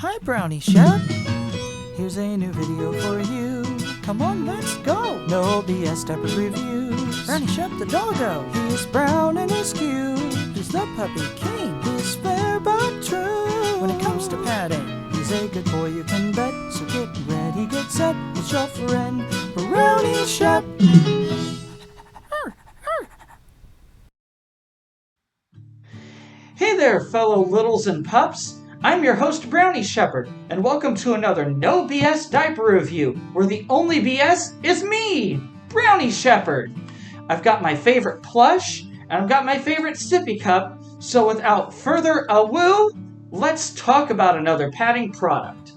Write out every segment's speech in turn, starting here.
Hi, Brownie, Shep. Here's a new video for you. Come on, let's go. No BS diaper reviews. Brownie, Shep, the doggo. He's brown and he's cute. He's the puppy king. He's fair but true. When it comes to padding, he's a good boy you can bet. So get ready, get set. It's your friend, Brownie, Shep. Hey there, fellow littles and pups. I'm your host, Brownie Shepherd, and welcome to another No BS Diaper Review, where the only BS is me, Brownie Shepherd. I've got my favorite plush, and I've got my favorite sippy cup, so without further ado, let's talk about another padding product.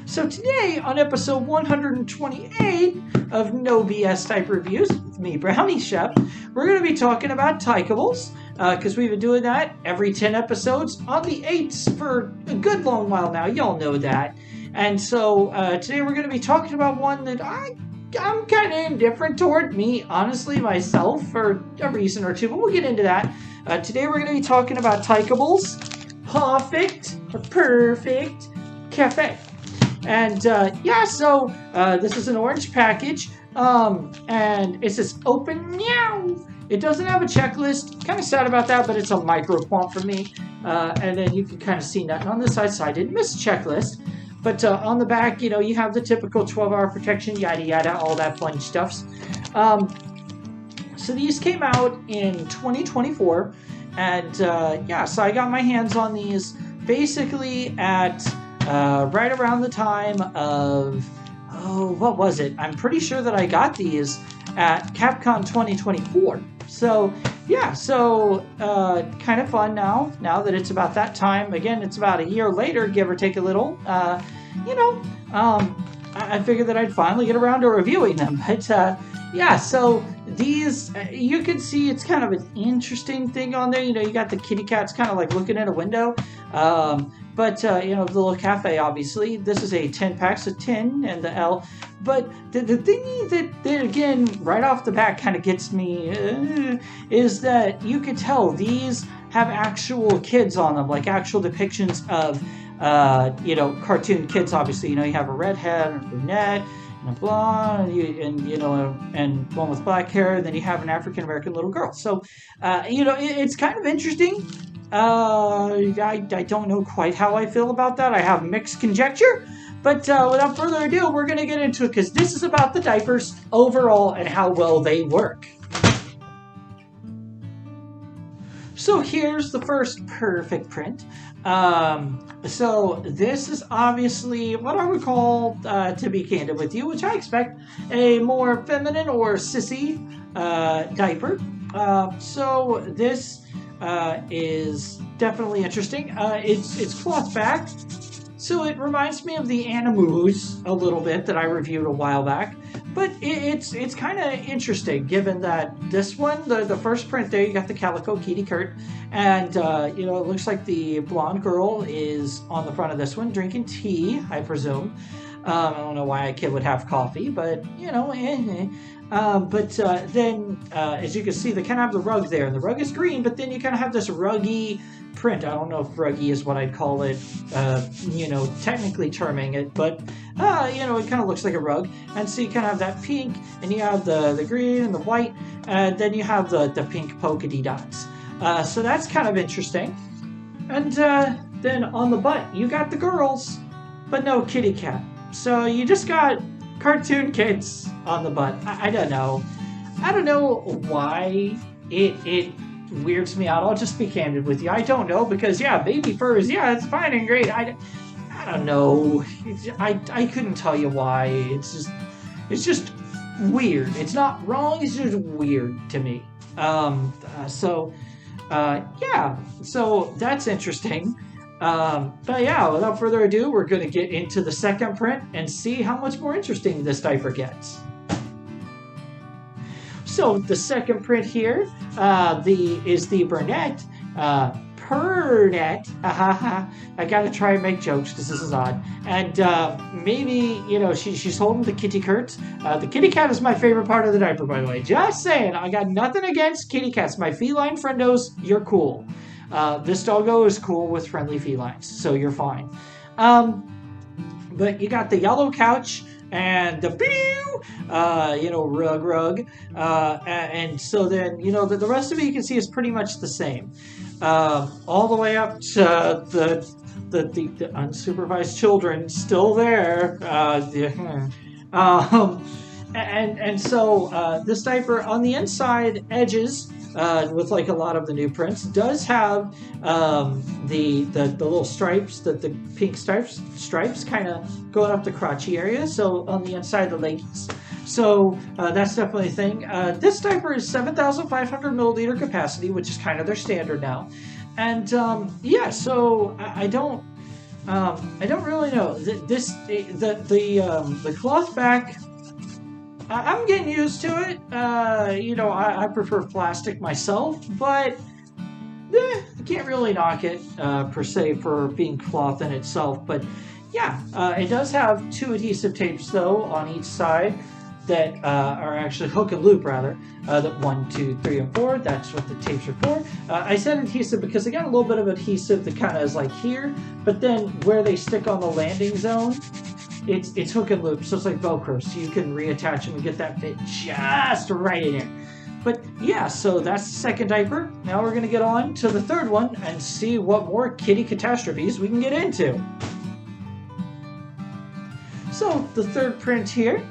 So today, on episode 128 of No BS Diaper Reviews with me, Brownie Shep, we're going to be talking about Tykables, because we've been doing that every 10 episodes on the 8s for a good long while now. Y'all know that. And so today we're going to be talking about one that I'm kind of indifferent toward, me, honestly, myself, for a reason or two, but we'll get into that. Today we're going to be talking about Tykables, Purrfect Cafe. And so this is an orange package, and it says open meow. It doesn't have a checklist. Kind of sad about that, but it's a micro font for me. And then you can kind of see that. And on the side, I didn't miss a checklist. But on the back, you know, you have the typical 12-hour protection, yada yada, all that fun stuff. So these came out in 2024, and so I got my hands on these basically at right around the time of, what was it? I'm pretty sure that I got these at Capcom 2024. So, kind of fun now that it's about that time. Again, it's about a year later, give or take a little. I figured that I'd finally get around to reviewing them. But, so these, you can see it's kind of an interesting thing on there. You know, you got the kitty cats kind of like looking in a window. But the little cafe, obviously. This is a 10-pack, so 10 and the L. But the thing that again, right off the bat kind of gets me is that you could tell these have actual kids on them, like actual depictions of, cartoon kids, obviously. You know, you have a redhead and a brunette and a blonde and one with black hair, and then you have an African-American little girl. So, it's kind of interesting. I don't know quite how I feel about that. I have mixed conjecture. But without further ado, we're going to get into it because this is about the diapers overall and how well they work. So here's the first Purrfect print. So this is obviously what I would call, to be candid with you, which I expect a more feminine or sissy diaper. So this is definitely interesting. It's cloth back. So it reminds me of the Animus a little bit that I reviewed a while back, but it's kind of interesting given that this one, the first print there, you got the calico kitty Kurt, and it looks like the blonde girl is on the front of this one drinking tea, I presume. I don't know why a kid would have coffee, but then as you can see, they kind of have the rug there, and the rug is green, but then you kind of have this ruggy print. I don't know if ruggy is what I'd call it, technically terming it, but, it kind of looks like a rug. And so you kind of have that pink, and you have the green and the white, and then you have the pink polka dots. So that's kind of interesting. And then on the butt, you got the girls, but no kitty cat. So you just got cartoon kids on the butt. I don't know. I don't know why it weirds me out. I'll just be candid with you. I don't know because baby furs, it's fine and great. I don't know. I couldn't tell you why. It's just weird. It's not wrong. It's just weird to me. So that's interesting. Without further ado, we're going to get into the second print and see how much more interesting this diaper gets. So the second print here is the brunette, Purrfect. I gotta try and make jokes because this is odd. And maybe, she's holding the kitty Kurt. The kitty cat is my favorite part of the diaper, by the way. Just saying, I got nothing against kitty cats. My feline friendos, you're cool. This doggo is cool with friendly felines, so you're fine. But you got the yellow couch and the rug. And so then, the rest of it you can see is pretty much the same. All the way up to the unsupervised children still there. So this diaper on the inside edges, with like a lot of the new prints, does have the little stripes, the pink stripes kind of going up the crotchy area. So on the inside of the leggings. So that's definitely a thing. This diaper is 7,500 milliliter capacity, which is kind of their standard now. And so I don't really know. The cloth back, I'm getting used to it. I prefer plastic myself, but I can't really knock it per se for being cloth in itself. But yeah, it does have 2 adhesive tapes though on each side that are actually hook and loop rather. That 1, 2, 3, and 4. That's what the tapes are for. I said adhesive because they got a little bit of adhesive that kind of is like here, but then where they stick on the landing zone, it's hook and loop, so it's like Velcro, so you can reattach them and get that fit just right in there. But yeah, so that's the second diaper. Now we're going to get on to the third one and see what more kitty catastrophes we can get into. So the third print here,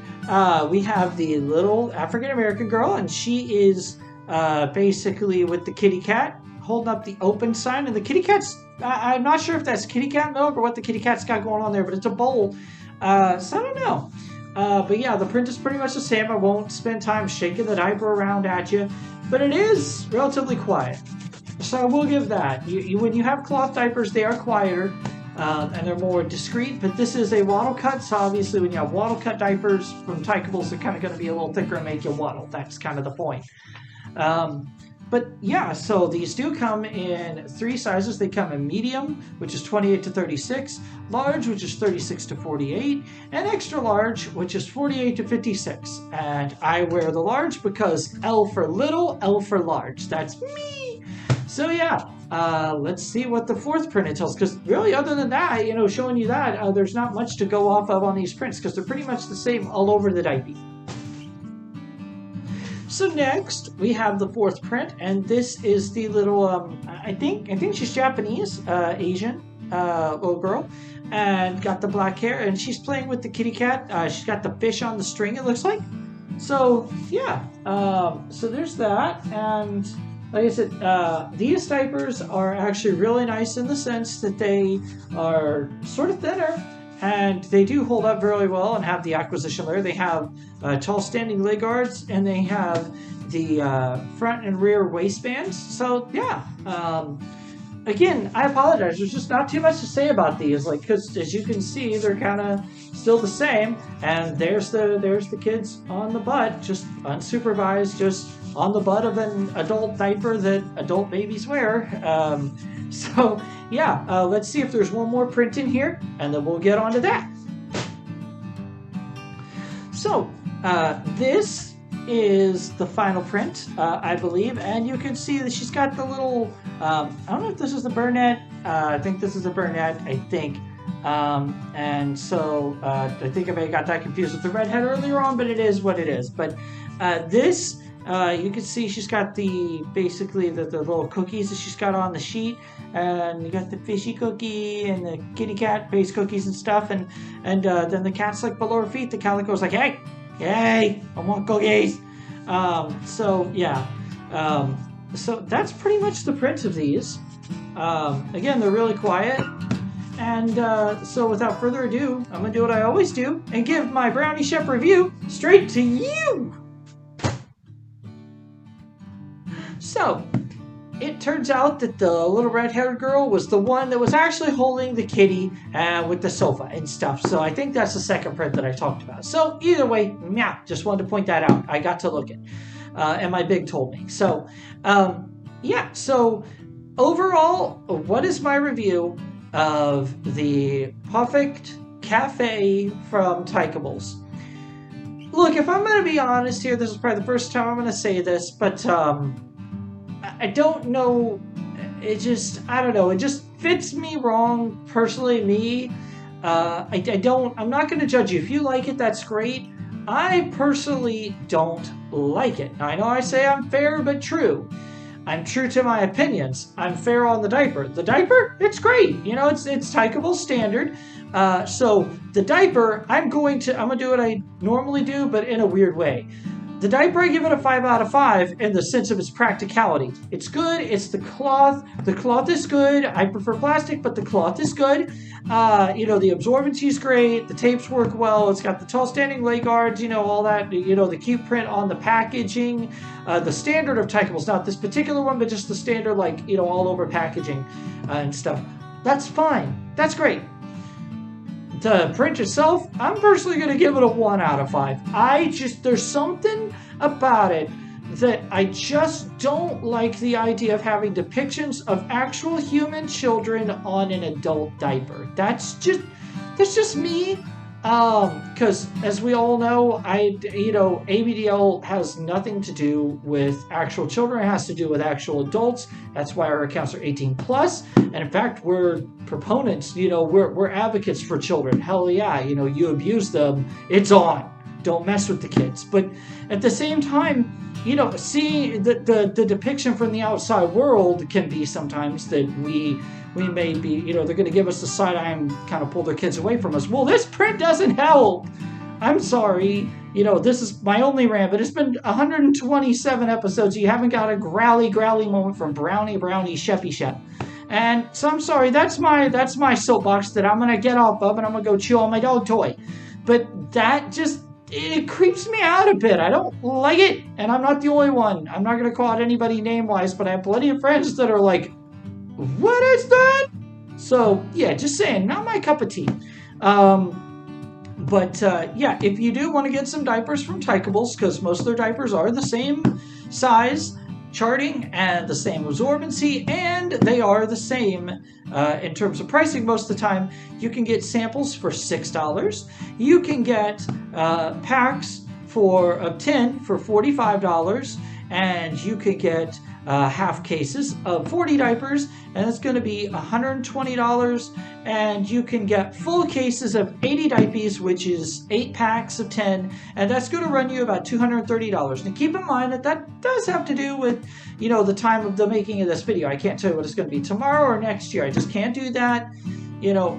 we have the little African American girl, and she is basically with the kitty cat holding up the open sign, and the kitty cat's, I'm not sure if that's kitty cat milk or what the kitty cat's got going on there, but it's a bowl. So I don't know. But yeah, the print is pretty much the same. I won't spend time shaking the diaper around at you, but it is relatively quiet. So I will give that. When you have cloth diapers, they are quieter, and they're more discreet, but this is a waddle cut, so obviously when you have waddle cut diapers from Tykables, they're kind of going to be a little thicker and make you waddle. That's kind of the point. But yeah, so these do come in 3 sizes. They come in medium, which is 28 to 36, large, which is 36 to 48, and extra large, which is 48 to 56. And I wear the large because L for little, L for large. That's me! So yeah, let's see what the fourth print tells, because really other than that, showing you that, there's not much to go off of on these prints, because they're pretty much the same all over the diaper. So next, we have the fourth print, and this is the little, I think she's Japanese, Asian little girl, and got the black hair, and she's playing with the kitty cat. She's got the fish on the string, it looks like. So, yeah, so there's that, and like I said, these diapers are actually really nice in the sense that they are sort of thinner, and they do hold up very well and have the acquisition layer. They have tall standing leg guards, and they have the front and rear waistbands. So yeah, again, I apologize. There's just not too much to say about these, because as you can see, they're kind of still the same. And there's the kids on the butt, just unsupervised, just on the butt of an adult diaper that adult babies wear. So yeah, let's see if there's one more print in here, and then we'll get on to that. So this is the final print, I believe, and you can see that she's got the little, I don't know if this is the Burnett, I think this is a Burnett, and so I think I may have got that confused with the redhead earlier on, but it is what it is. But this, you can see she's got basically the little cookies that she's got on the sheet, and you got the fishy cookie and the kitty cat base cookies and stuff, and then the cat's like below her feet. The calico's like, hey, I want cookies. So yeah, so that's pretty much the print of these. Again, they're really quiet. And so without further ado, I'm going to do what I always do and give my Brownie Shep review straight to you. So, it turns out that the little red-haired girl was the one that was actually holding the kitty with the sofa and stuff. So I think that's the second print that I talked about. So either way, yeah, just wanted to point that out. I got to look at and my big told me. So, yeah, so overall, what is my review of the Purrfect Cafe from Tykables? Look, if I'm going to be honest here, this is probably the first time I'm going to say this, but I don't know, I don't know, it just fits me wrong, personally, me. I'm not going to judge you. If you like it, that's great. I personally don't like it. I know I say I'm fair, but true. I'm true to my opinions. I'm fair on the diaper. The diaper, it's great. You know, it's Tykables standard. So the diaper, I'm gonna do what I normally do, but in a weird way. The diaper, I give it a 5 out of 5 in the sense of its practicality. It's good. It's the cloth. The cloth is good. I prefer plastic, but the cloth is good. The absorbency is great. The tapes work well. It's got the tall standing leg guards, all that, the cute print on the packaging. The standard of Tykables, not this particular one, but just the standard, all over packaging and stuff. That's fine. That's great. The print itself, I'm personally going to give it a 1 out of 5. There's something about it that I just don't like the idea of having depictions of actual human children on an adult diaper. That's just me. Because as we all know, ABDL has nothing to do with actual children. It has to do with actual adults. That's why our accounts are 18 plus. And in fact, we're proponents, we're advocates for children. Hell yeah, you abuse them, it's on. Don't mess with the kids. But at the same time, seeing the depiction from the outside world can be sometimes that we may be, they're going to give us the side eye and kind of pull their kids away from us. Well, this print doesn't help. I'm sorry. This is my only rant, but it's been 127 episodes. You haven't got a growly moment from Brownie, Shep. And so I'm sorry. That's my soapbox that I'm going to get off of, and I'm going to go chew on my dog toy. But that it creeps me out a bit. I don't like it, and I'm not the only one. I'm not going to call out anybody name-wise, but I have plenty of friends that are like, what is that? So, yeah, just saying, not my cup of tea. If you do want to get some diapers from Tykables, because most of their diapers are the same size, charting, and the same absorbency, and they are the same in terms of pricing most of the time. You can get samples for $6. You can get packs of 10 for $45, and you could get half cases of 40 diapers, and it's going to be $120, and you can get full cases of 80 diapers, which is 8 packs of 10, and that's going to run you about $230. Now keep in mind that does have to do with the time of the making of this video. I can't tell you what it's going to be tomorrow or next year. I just can't do that.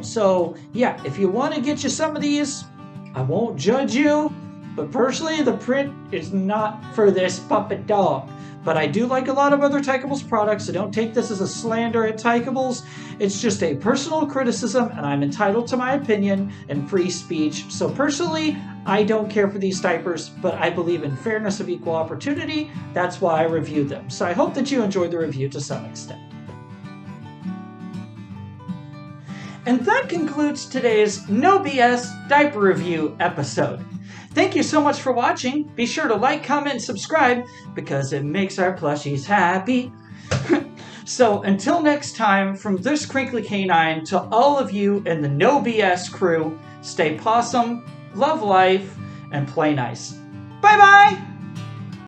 So yeah, if you want to get you some of these, I won't judge you, but personally the print is not for this puppet dog. But I do like a lot of other Tykables products, so don't take this as a slander at Tykables. It's just a personal criticism, and I'm entitled to my opinion and free speech. So personally, I don't care for these diapers, but I believe in fairness of equal opportunity. That's why I reviewed them. So I hope that you enjoyed the review to some extent. And that concludes today's No BS Diaper Review episode. Thank you so much for watching. Be sure to like, comment, and subscribe because it makes our plushies happy. So until next time, from this crinkly canine to all of you in the No BS crew, stay possum, love life, and play nice. Bye-bye!